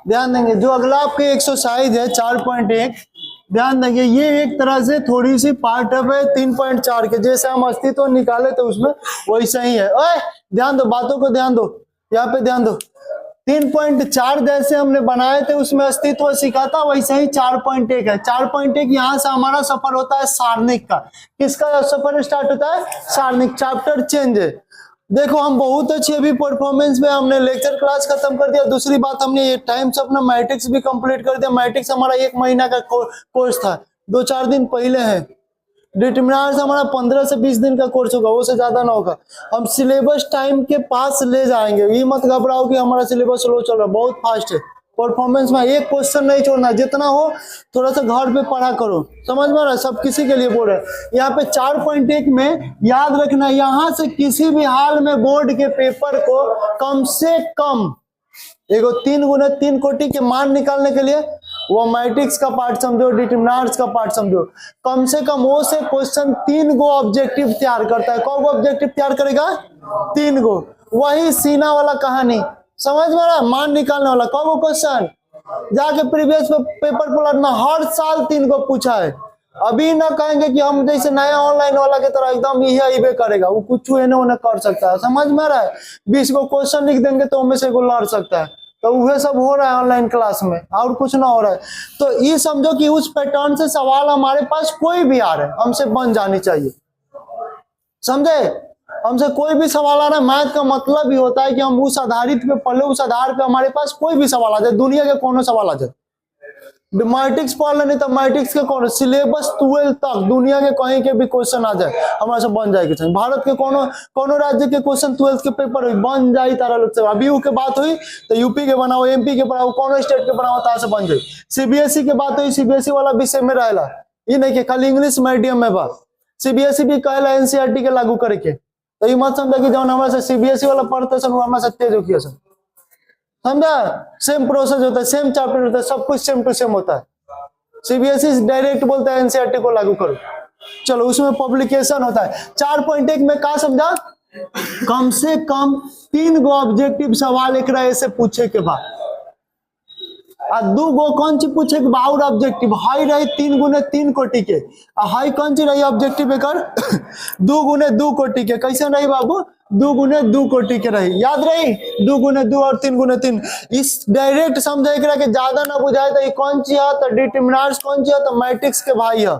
ध्यान देंगे जो अगला आपके एक्सरसाइज है 4.1, ध्यान देंगे ये एक तरह से थोड़ी सी पार्ट अब है 3.4 के, जैसे हम अस्तित्व निकाले तो उसमें वैसा ही है। ओए ध्यान दो, बातों को ध्यान दो, यहाँ पे ध्यान दो। 3.4 जैसे हमने बनाए थे उसमें अस्तित्व सीखा था, वैसे ही 4.1 है। 4.1 यहाँ से हमारा सफर होता है सारणिक का। किसका सफर स्टार्ट होता है? सारणिक। चैप्टर चेंज है। देखो हम बहुत अच्छी अभी परफॉर्मेंस में हमने लेक्चर क्लास खत्म कर दिया। दूसरी बात हमने ये टाइम से अपना मैट्रिक्स भी कंप्लीट कर दिया। मैट्रिक्स हमारा 1 महीना का कोर्स था, 2-4 दिन पहले है। डिटरमिनेंट्स हमारा 15 से 20 दिन का कोर्स होगा, वो से ज्यादा ना होगा। हम सिलेबस टाइम के पास ले जाएंगे, ये मत घबराओ कि हमारा सिलेबस स्लो चल रहा है, बहुत फास्ट है। परफॉर्मेंस में एक क्वेश्चन नहीं छोड़ना, जितना हो थोड़ा सा घर पे पढ़ा करो, समझ में आ रहा है? सब किसी के लिए बोल रहे हैं। यहाँ पे 4.1 में याद रखना, यहाँ से किसी भी हाल में बोर्ड के पेपर को कम से कम एगो 3 × 3 कोटि के मान निकालने के लिए वो मैट्रिक्स का पार्ट समझो, डिटरमिनेंट्स का पार्ट समझो, कम से कम वो से क्वेश्चन 3 गो ऑब्जेक्टिव तैयार करता है। कौन गो ऑब्जेक्टिव तैयार करेगा? 3 गो। वही सीना वाला कहानी, समझ में आ रहा? मान निकालने वाला कौन गो क्वेश्चन, जाके प्रीवियस पेपर पलटना, हर साल 3 गो पूछा है। अभी ना कहेंगे कि हम जैसे नया ऑनलाइन वाला के तरह एकदम ये करेगा, वो कुछ उन्हें कर सकता है, समझ में आ रहा है? 20 गो क्वेश्चन लिख देंगे तो उनमें से लड़ सकता है। तो वह सब हो रहा है ऑनलाइन क्लास में, और कुछ ना हो रहा है। तो ये समझो कि उस पैटर्न से सवाल हमारे पास कोई भी आ रहे हमसे बन जानी चाहिए, समझे? हमसे कोई भी सवाल आ रहा है, मैथ का मतलब ही होता है कि हम उस आधारित पे पढ़े, उस आधार पे हमारे पास कोई भी सवाल आ जाए, दुनिया के कोनो सवाल आ जाए। मैट्रिक्स पढ़ लेने तो मैट्रिक्स के कौन सिलेबस 12 तक दुनिया के कहीं के भी क्वेश्चन आ जाए हमारे से बन जाएगी। भारत के कोनो राज्य के क्वेश्चन 12 के पेपर हुई बन जाए तारा लोग से। अभी के बात हुई तो यूपी के बनाओ, एमपी के बनाओ, कोनो स्टेट के बनाओ, तारा से बन जाए। सीबीएसई के बात हुई, सीबीएसई वाला विषय में रहेला, ये नहीं कि खाली इंग्लिश मीडियम में बा। सीबीएसई भी कहला एनसीईआरटी के लागू करे के, तो ये मत समझा कि जौन हमारे से सीबीएसई वाला पढ़ते सन हमारे से तेज हो किया सन, समझा? सेम प्रोसेस होता है, सेम चैप्टर होता है, सब कुछ सेम टू सेम होता है। सीबीएसई डायरेक्ट बोलता है एनसीईआरटी को लागू करो, चलो उसमें पब्लिकेशन होता है। 4.1 में क्या समझा? कम से कम 3 गो ऑब्जेक्टिव सवाल एक ऐसे पूछे के बाद, आ 2 गो कौन सी पूछे के बाद ऑब्जेक्टिव हाई रही 3 × 3 कोटि के, हाई कौन सी रही ऑब्जेक्टिव एकर 2 × 2 कोटि के। कैसे रही बाबू? 2 × 2 कोटि के रही, याद रही? 2 × 2 और 3 × 3। इस डायरेक्ट समझे के ज्यादा ना बुझाए तो कौन सी है, तो डिटरमिनेंट्स कौन सी है, तो मैट्रिक्स के भाई है,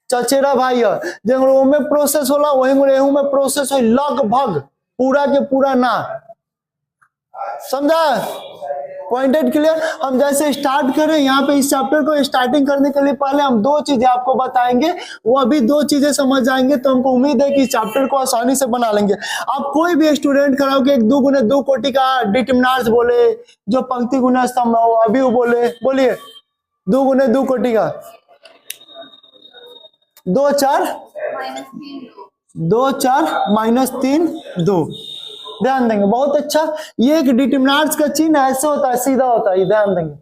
चचेरा भाई है। जो में प्रोसेस होला वही में प्रोसेस हो, लगभग पूरा के पूरा ना, समझा? Pointed clear? हम जैसे स्टार्ट करें यहाँ पे इस चैप्टर को स्टार्टिंग करने के लिए पहले हम 2 चीजें आपको बताएंगे, वो अभी 2 चीजें समझ जाएंगे तो हमको उम्मीद है कि इस चैप्टर को आसानी से बना लेंगे। आप कोई भी स्टूडेंट कराओ कि 2 × 2 कोटि का डिटरमिनेंट्स बोले, जो पंक्ति गुना स्तंभ हो अभी वो बोलिए 2 × 2 कोटि का 2 4 -3 2। ध्यान देंगे, बहुत अच्छा। ये एक डिटरमिनेंट्स का चिन्ह ऐसे होता है, सीधा होता है, ध्यान देंगे,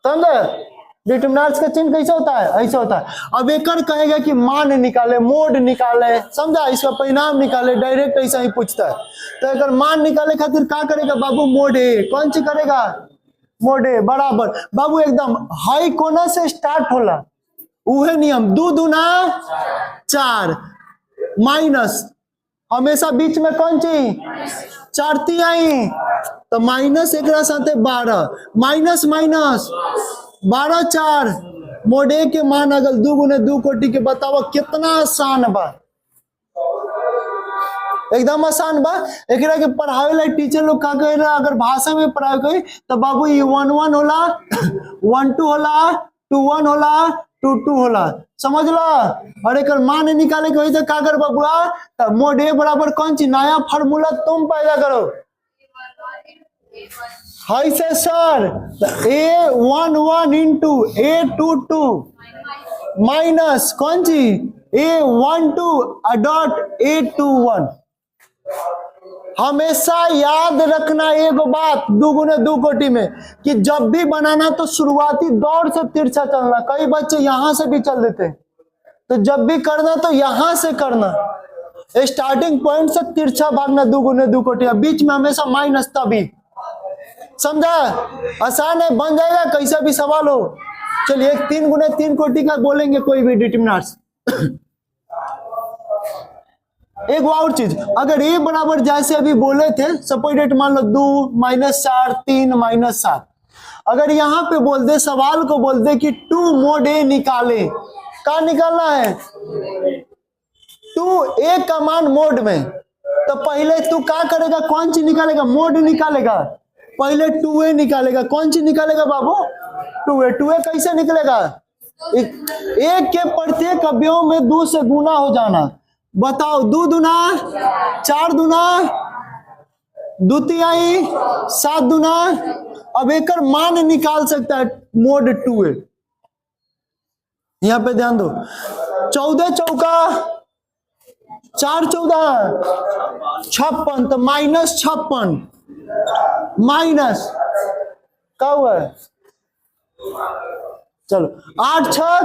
समझे? डिटरमिनेंट्स का चिन्ह कैसे होता है? ऐसे होता है। अब एक कहेगा कि मान निकाले, मोड निकाले, समझा? इसका परिणाम निकाले, डायरेक्ट ऐसा ही पूछता है। तो अगर मान निकाले खातिर क्या करेगा बाबू? मोड ए, कौन सी करेगा? मोड ए बराबर बाबू एकदम हाई कोना से स्टार्ट होला, उहे नियम 2 दूना 4 माइनस हमेशा बीच में कौन ची 4 तिहाई, तो माइनस एक साथे 12 माइनस 12 4 मोड ए के मान अगर 2 × 2 कोटि के, बताओ कितना आसान बा, एकदम आसान बा। एकरा के पढ़ावे ला टीचर लोग का कहे रहा, अगर भाषा में पढ़ावे कही तो बाबू ये 1 1 होला 1 2 होला 2 1 होला 2 2 होला, समझ लो? और एक मान निकाले के तो का कर बबुआ? तो मोड ए बराबर कौन सी नया फार्मूला तुम पैदा करो, हाई से सर A1 1 × A2 2 माइनस कौन सी A1 2 A2 1। हमेशा याद रखना एक बात 2 × 2 कोटि में कि जब भी बनाना तो शुरुआती दौर से तिरछा चलना। कई बच्चे यहां से भी चल देते हैं, तो जब भी करना तो यहां से करना, स्टार्टिंग पॉइंट से तिरछा भागना 2 × 2 कोटि, बीच में हमेशा माइनस, तभी समझा? आसान है, बन जाएगा कैसा भी सवाल हो। चलिए 3 गुने 3 कोटि का बोलेंगे कोई भी डिटरमिनर्स। एक और चीज, अगर ए बराबर जैसे अभी बोले थे सपोज मान लो 2 -4 3 -7, अगर यहाँ पे बोल दे सवाल को बोल दे कि 2 mod ए निकाले, क्या निकालना है? 2 ए का मान मोड में, तो पहले तू क्या करेगा? कौन सी निकालेगा? मोड निकालेगा। पहले 2a निकालेगा। कौन सी निकालेगा बाबू? 2a। 2a कैसे निकलेगा? एक के प्रत्येक अवयव में 2 से गुना हो जाना। बताओ 2 दूना 4 दूना द्वितीय 7 दूना। अब एक मान निकाल सकता है मोड 2a। यहां पे ध्यान दो, 14 चौका 4 14 56, तो -56 माइनस क्या हुआ है? चलो 8 छक,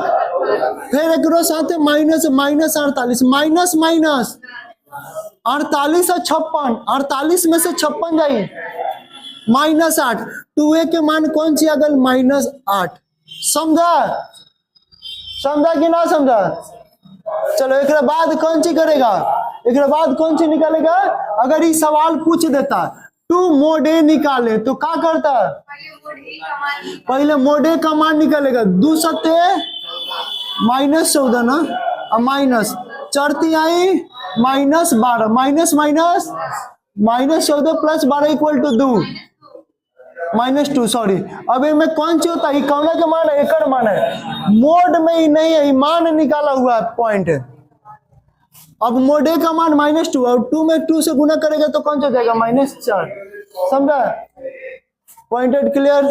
फिर एक साथ माइनस -48 माइनस 48 और 56, 48 में से 56 जाइए -8। 2a के मान कौन सी अगल? -8। समझा? समझा कि ना समझा? चलो एक बाद कौन सी करेगा? एक बाद कौन सी निकालेगा? अगर ये सवाल पूछ देता 2 mod ए निकाले तो क्या करता? पहले mod ए का मान निकालेगा। 2 सत्ते -14 ना, माइनस 4 आई -12 माइनस -14 + 12 = 2 -2। सॉरी, अब इनमें कौन सी होता है? कौन का मान है? एकड़ मान है। मोड में ही नहीं है, मान निकाला हुआ है पॉइंट। अब मोड ए का मान -2 और 2 में 2 से गुना करेगा तो कौन सा जाएगा? -4। समझा? Pointed clear?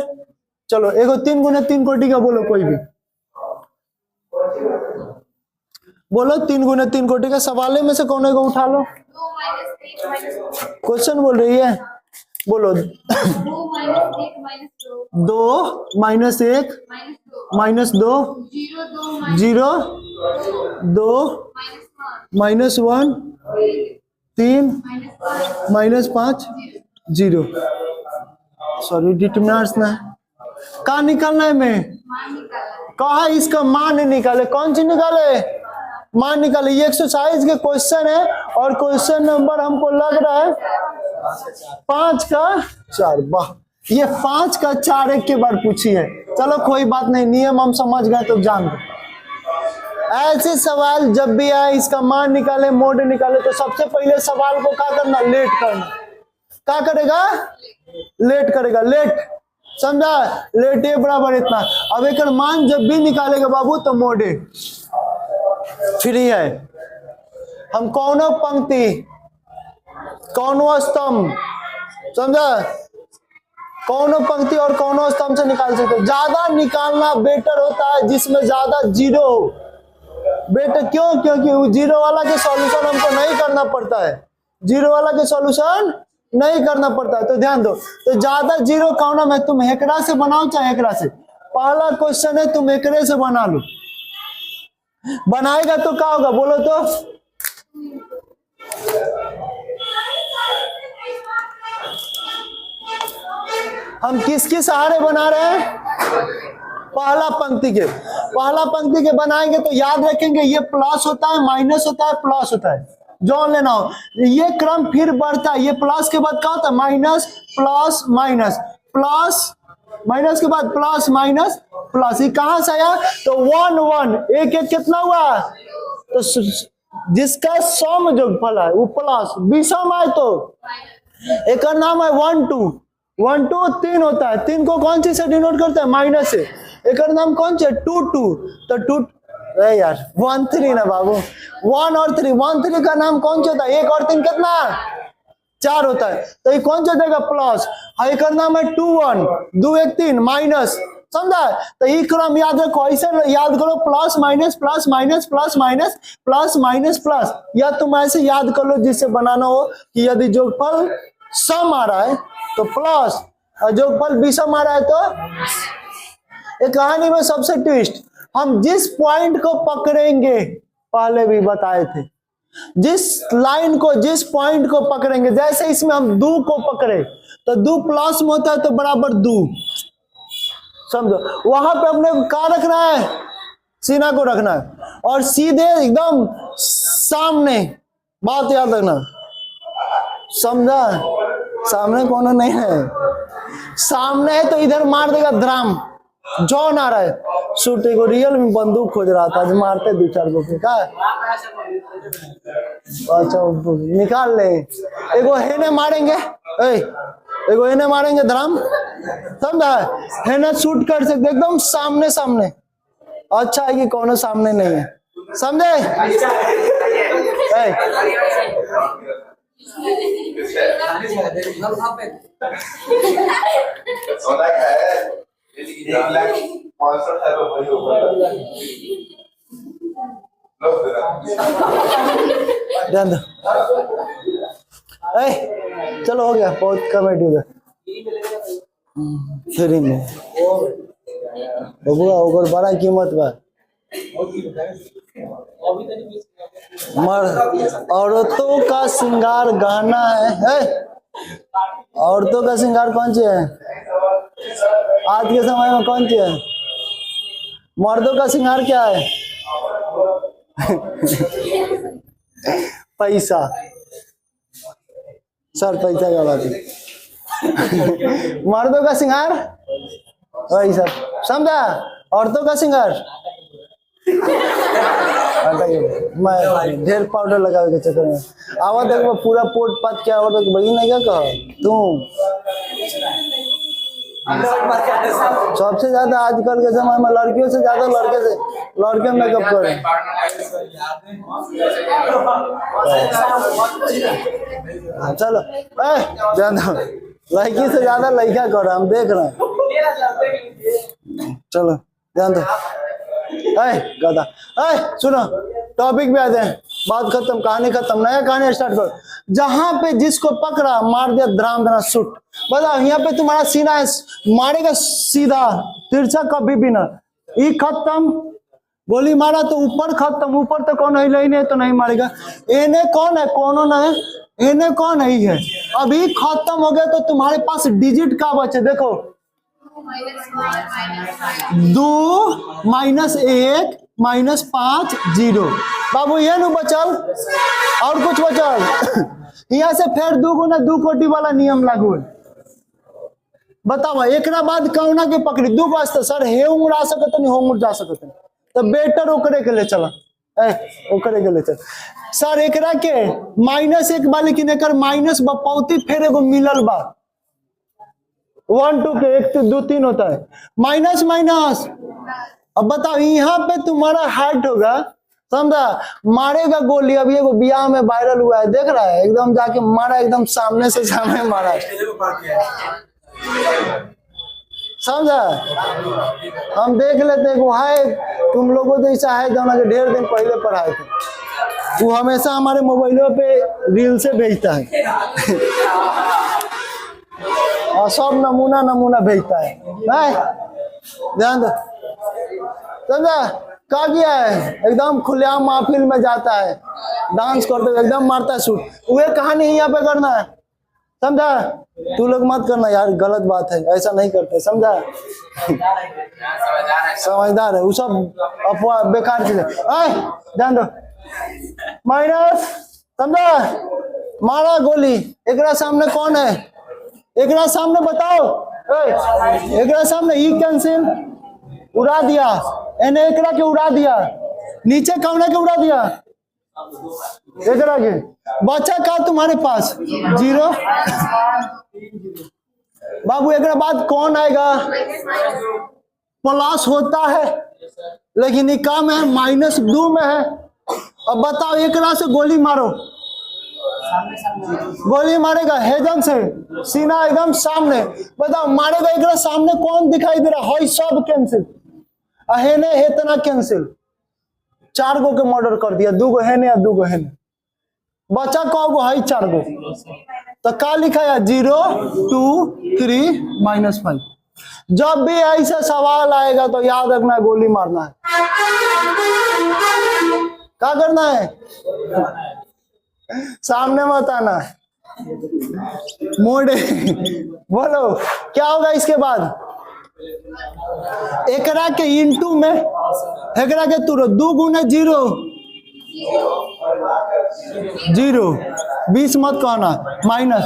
चलो एगो 3 गुने 3 कोटि का बोलो कोई भी बोलो। 3 गुने 3 कोटि का सवाल में से कौन को उठा लो। क्वेश्चन बोल रही है, बोलो। 2 -1 -2 0 2 -1 3 -5 0। सॉरी डिटरमिनर्स ना कहा निकालना है? मैं कहा इसका मान निकाले। कौन सी निकाले? मान निकाले। ये एक्सरसाइज के क्वेश्चन है और क्वेश्चन नंबर हमको लग रहा है 5 का 4। वाह, ये 5 का 4 एक के बार पूछी है। चलो कोई बात नहीं, नियम हम समझ गए तो जान दो। ऐसे सवाल जब भी आए इसका मान निकाले, मोड निकाले, तो सबसे पहले सवाल को क्या करना? लेट करना। क्या करेगा? लेट करेगा। लेट, समझा? लेट ए बराबर इतना। अब एक मान जब भी निकालेगा बाबू तो मोड ए फ्री है। हम कौनो पंक्ति कौनो स्तंभ, समझा? कौनो पंक्ति और कौनो स्तंभ से निकाल सकते। ज्यादा निकालना बेटर होता है जिसमें ज्यादा जीरो हो। बेटर क्यों? क्योंकि वो जीरो वाला के सॉल्यूशन हमको नहीं करना पड़ता है। जीरो वाला के सॉल्यूशन नहीं करना पड़ता है। तो ध्यान दो, तो ज्यादा जीरो कौन में? तुम एकरा से बनाओ चाहे एकरा से। पहला क्वेश्चन है तुम एकरे से बना लो। बनाएगा तो क्या होगा? बोलो तो। हम किसके सहारे बना रहे हैं? पहला पंक्ति के। पहला पंक्ति के बनाएंगे तो याद रखेंगे ये प्लस होता है, माइनस होता है, प्लस होता है। जो लेना हो ये क्रम फिर बढ़ता है। ये प्लस के बाद क्या होता है? Minus plus minus plus minus के बाद प्लस माइनस प्लस। ये कहां से आया? तो 1 1 एक एक कितना हुआ? तो जिसका सम जोगफल है वो प्लस, विषम आए तो एक नाम है 1 2 1 2 3 होता है। 3 को कौन सी से डिनोट करता है? माइनस से। एक नाम कौन सी है? 2 2। तो 2 यार 1 3 ना बाबू, 1 और 3। 1 3 का नाम कौन सा होता है? 1 और 3 कितना? 4 होता है। तो ये कौन सा देगा? प्लस। एक नाम है 2 1 2 1 3 माइनस। समझा? तो ये क्रम याद रखो, ऐसे याद करो, plus minus plus minus plus minus plus minus plus. या तुम ऐसे याद कर लो जिससे बनाना हो कि यदि जोगफल सम आ रहा है तो प्लस और जोगफल विषम आ रहा है तो। एक कहानी में सबसे ट्विस्ट, हम जिस पॉइंट को पकड़ेंगे, पहले भी बताए थे, जिस लाइन को जिस पॉइंट को पकड़ेंगे, जैसे इसमें हम 2 को पकड़े तो 2 प्लस में होता है तो बराबर 2, समझो। वहां पे अपने को क्या रखना है, सीना को रखना है, और सीधे एकदम सामने, बात याद रखना, समझा। सामने कौन नहीं है, सामने है तो इधर मार देगा ड्राम, जॉन आ रहा है शूटे को, रियल में बंदूक खोज रहा था, मारते 2-4 को क्या। अच्छा निकाल ले, एगो हेने मारेंगे, एगो हेने मारेंगे ड्राम, समझा। हेने शूट कर सकते एकदम सामने सामने, अच्छा है कि कौन सामने नहीं है, समझे। ध्यान दो, चलो हो गया, बहुत कॉमेडी हो गया फ्री में, बबुआ ओकर बड़ा कीमत बा। औरतों का श्रृंगार गहना है, औरतों का श्रृंगार कौन सी है आज के समय में, कौन सी है। मर्दों का श्रृंगार क्या है पैसा, सर पैसा का बात है। मर्दों का श्रृंगार वही सब, समझा। औरतों का श्रृंगार मैं ढेर पाउडर लगावे के चक्कर में आवा तक मैं पूरा पोट पात के आवा तक वही नहीं क्या कहा तुम। सबसे ज्यादा आजकल के समय में लड़कियों से ज्यादा लड़के मेकअप कर रहे हैं। चलो ध्यान दो, लड़की से ज्यादा लड़का कर रहा, हम देख रहे हैं। चलो ध्यान दो, गधा, सुनो टॉपिक पे आ जाए, बात खत्म, कहानी खत्म, नया कहानी स्टार्ट करो। जहां पे जिसको पकड़ा मार दिया धड़ाम धड़ा शूट। बताओ यहाँ पे तुम्हारा सीना है, मारेगा सीधा तिरछा कभी भी ना, ये खत्म, गोली मारा तो ऊपर खत्म, ऊपर तो कौन है नहीं तो नहीं मारेगा। एने कौन है, कौन नहीं, एने कौन नहीं है, अभी खत्म हो गया। तो तुम्हारे पास डिजिट का बचे, देखो 2 -1 -5 0, बाबू ये नु बचल, और कुछ बचल। यहाँ से फिर 2 गुना 2 कोटि वाला नियम लागू है। बताओ एक बाद कौना के पकड़ी 2 वास्ते सर हे उड़ा सकत नहीं, होंग जा सकत नहीं, तो बेटर ओकरे के ले चला, ओकरे के ले चल सर। एकरा के -1 बा, लेकिन एकर माइनस बपौती फिर एगो मिलल बा, 1 2 के 1 2 3 होता है, माइनस माइनस। अब बताओ यहाँ पे तुम्हारा हाइट होगा, समझा, मारेगा गोली। अभी एगो बियाह में वायरल हुआ है, देख रहा है, एकदम जाके मारा, एकदम सामने से सामने मारा, समझा। हम देख लेते हैं, वो है तुम लोगों जैसा है जो के ढेर दिन पहले पढ़ाए थे, वो हमेशा हमारे मोबाइलों पे रील से भेजता है और सब नमूना भेजता है। ध्यान दो, समझा, क्या किया है, एकदम खुलेआम महफिल में जाता है, डांस करते हुए एकदम मारता है शूट। वह कहानी यहाँ पे करना है, समझा। तू लोग मत करना यार, गलत बात है, ऐसा नहीं करते, समझा। समझदार है, वो सब अफवाह बेकार चीज है। ध्यान दो, माइनस, समझा, मारा गोली। एकरा सामने कौन है, एकरा सामने बताओ, एकरा सामने ई कैंसिल उड़ा दिया, एने एकरा के उड़ा दिया, नीचे कौन के उड़ा दिया, एकरा के। बचा का तुम्हारे पास 0। बाबू एकरा बाद कौन आएगा, प्लस होता है, लेकिन ये काम है -2 में है। अब बताओ एकरा से गोली मारो, गोली मारेगा हेजन से, सीना एकदम सामने, बताओ मारेगा एकरा सामने कौन दिखाई दे रहा है, सब कैंसिल, हेने हेतना कैंसिल, 4 गो के मर्डर कर दिया, 2 गो हेने या 2 गो हेने, बचा कौ गो है, 4 गो। तो क्या लिखा है 0 2 3 -5। जब भी ऐसा सवाल आएगा तो याद रखना गोली मारना है। क्या करना है, सामने मत आना है, मोड बोलो क्या होगा इसके बाद? एकरा के इंटू में एकरा के तुरो 2 गुना 0 0 20 मत कहना माइनस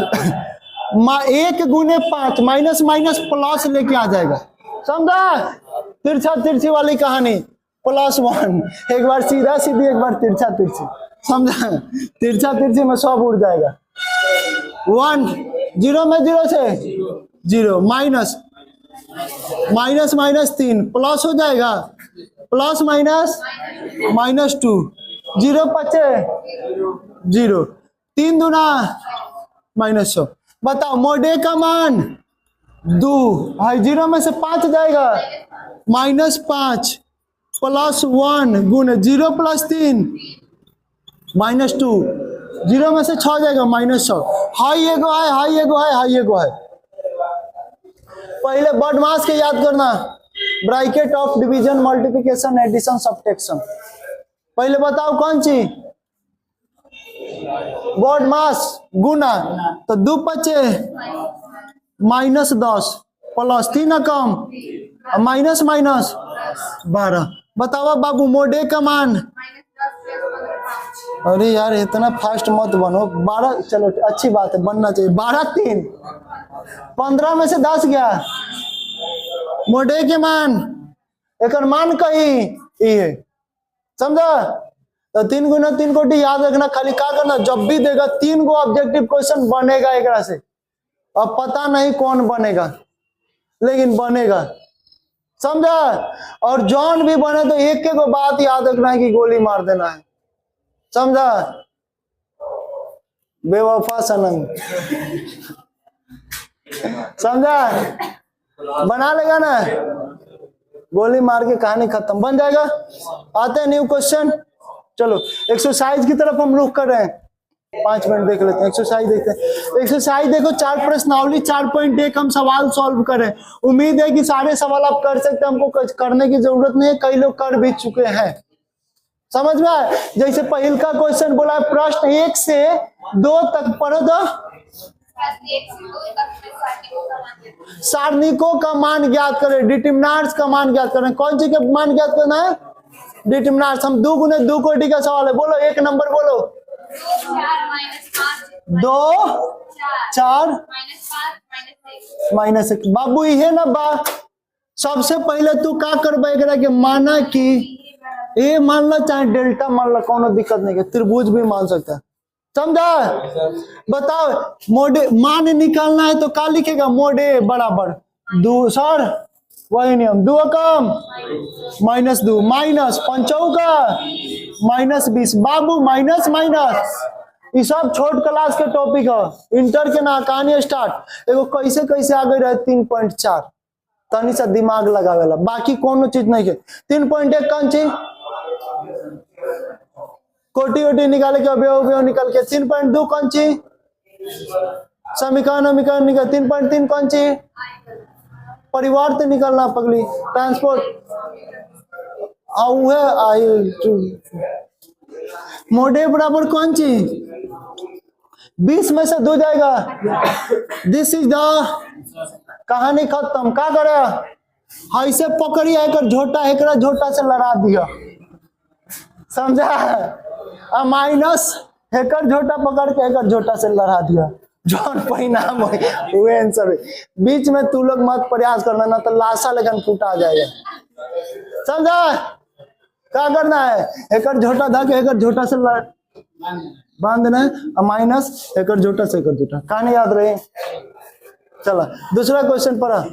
1 गुने 5 माइनस माइनस प्लस लेके आ जाएगा। समझा? तिरछा तिरछी वाली कहानी +1 एक बार सीधा सीधी एक बार तिरछा तिरछी। समझा? तिरछा तिरछी में सब उड़ जाएगा। 1 0 में 0 से 0 माइनस माइनस माइनस 3 प्लस हो जाएगा प्लस माइनस -2 0 बचे 0 3 दूना -100। बताओ मोडे का मान 2 है 0 में से 5 जाएगा -5 +1 गुण 0 + 3 -2 0 में से 6 जाएगा -100। हाई एगो है हाई एगो है हाई एगो है। पहले बॉडमास के याद करना bracket of division multiplication addition subtraction. पहले बताओ कौन सी बॉडमास गुना तो 2 बचे -10 प्लस 3 कम माइनस माइनस 12। बताओ बाबू मोडे का मान। अरे यार इतना फास्ट मत बनो 12 चलो अच्छी बात है बनना चाहिए 12 3 15 में से 10 गया मोडे के मान एक मान कही ये समझा? तो 3 गुना 3 कोटि याद रखना। खाली क्या करना जब भी देगा 3 गो ऑब्जेक्टिव क्वेश्चन बनेगा एक से। अब पता नहीं कौन बनेगा लेकिन बनेगा। समझा? और जॉन भी बने तो एक को बात याद रखना है कि गोली मार देना है। समझा? बेवफा सनम। समझा? बना लेगा ना गोली मार के कहानी खत्म बन जाएगा। आते हैं न्यू क्वेश्चन। चलो एक्सरसाइज की तरफ हम रुख कर रहे हैं। 5 मिनट देख लेते हैं एक्सरसाइज देखते हैं। एक्सरसाइज देखो 4 प्रश्नावली 4.1 हम सवाल सॉल्व करें। उम्मीद है कि सारे सवाल आप कर सकते हैं। हमको करने की जरूरत नहीं है कई लोग कर भी चुके हैं। समझ में आए? जैसे पहल का क्वेश्चन बोला प्रश्न 1 से 2 तक पढ़ो तो सारणिकों का मान ज्ञात करें डिटरमिनेंट्स का मान ज्ञात करें। कौन सी का मान ज्ञात करना है? डिटरमिनेंट्स। हम 2 गुने 2 कोटि का सवाल है। बोलो 1 नंबर बोलो 2 4 -1 बाबू ये ना बा सबसे पहले तू क्या करबा के माना कि ए मान लो चाहे डेल्टा मान लो कोनो दिक्कत नहीं है। त्रिभुज भी मान सकता है। समझा? बताओ मोडे मान निकालना है तो क्या लिखेगा? मोडे बराबर 2 सर वही नियम 2 कम -2 माइनस 5 का -20 बाबू माइनस माइनस ये सब छोट क्लास के टॉपिक है। इंटर के ना कहानी स्टार्ट एगो कैसे कैसे आ गई रहे 3.4 तनी सा दिमाग लगावेला बाकी कोनो चीज नहीं है। 3.1 कौन चीज कोटि वोटी निकाले के अवयव निकाल के 3.2 कौन सी समीकरण समीकरण निकाल 3.3 कौन सी परिवार तो निकालना पगली ट्रांसपोर्ट मोडे बराबर कौन सी 20 में से 2 जाएगा। दिस इज द कहानी खत्म। क्या करे ऐसे पकड़ी है झोटा एक झोटा से लड़ा दिया। समझा? माइनस हेकर झोटा पकड़ के हेकर झोटा से लड़ा दिया। जौन परिणाम हुए आंसर बीच में तू लोग मत प्रयास करना ना तो लाशा लेकिन फूटा जाएगा। समझा? क्या करना है हेकर झोटा धा के हेकर झोटा से बांध देना है माइनस हेकर झोटा से हेकर झोटा। कहानी याद रहे? चला दूसरा क्वेश्चन पढ़ा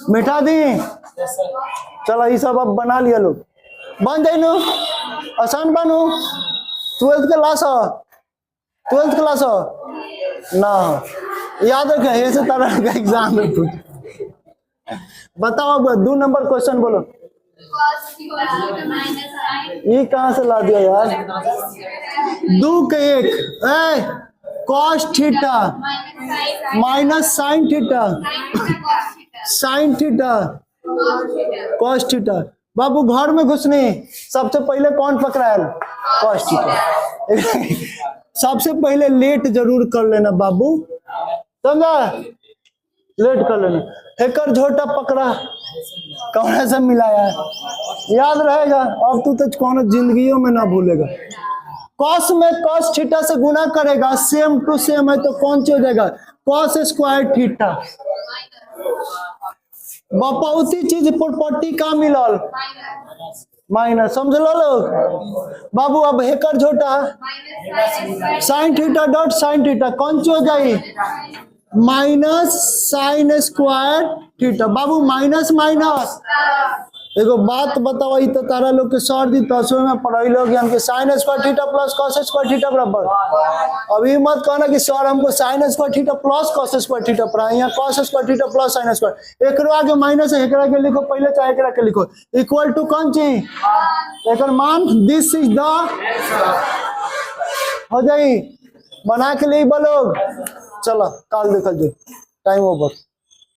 मिठा दी। चलो ये सब अब बना लिया लोग बन जाए नु आसान बनू। 12th क्लास ना याद रखे ऐसे तरह का एग्जाम में पूछ। बताओ अब 2 नंबर क्वेश्चन बोलो। ये कहां से ला दिया यार 2 के 1 cos theta minus sine theta sine theta cos theta. बाबू घर में घुसने सबसे पहले कौन पकड़ायल cos थीटा। सबसे पहले लेट जरूर कर लेना बाबू, समझा? लेट कर लेना। हेकर झोटा पकड़ा कौन से मिलाया है, याद रहेगा। अब तू तो कौन जिंदगियों में ना भूलेगा। कॉस में कॉस थीटा से गुना करेगा, सेम टू सेम है तो कौन सी हो जाएगा, कॉस स्क्वायर थीटा। बहुती चीज प्रॉपर्टी का मिलल माइनस, समझ लो लोग बाबू। अब हेकर झोटा sine theta dot sine theta कौन सी हो जाए, माइनस साइन स्क्वायर थीटा। बाबू माइनस माइनस, एगो बात बताओ, तो तारा लोग के सर दी तस्वीर में पढ़ाई लोग हमके sine square theta plus cos square theta बराबर। अभी मत कहना कि सर हमको sine square theta plus cos square theta पढ़ा, यहाँ cos square theta plus sine square. एकरो आगे माइनस है, एकरा के लिखो पहले चाहे एकरा के लिखो, इक्वल टू कौन चीज, एकर मान दिस इज द हो जाई, बना के लिए बोलो। चलो कल देखल जाए, टाइम ओवर।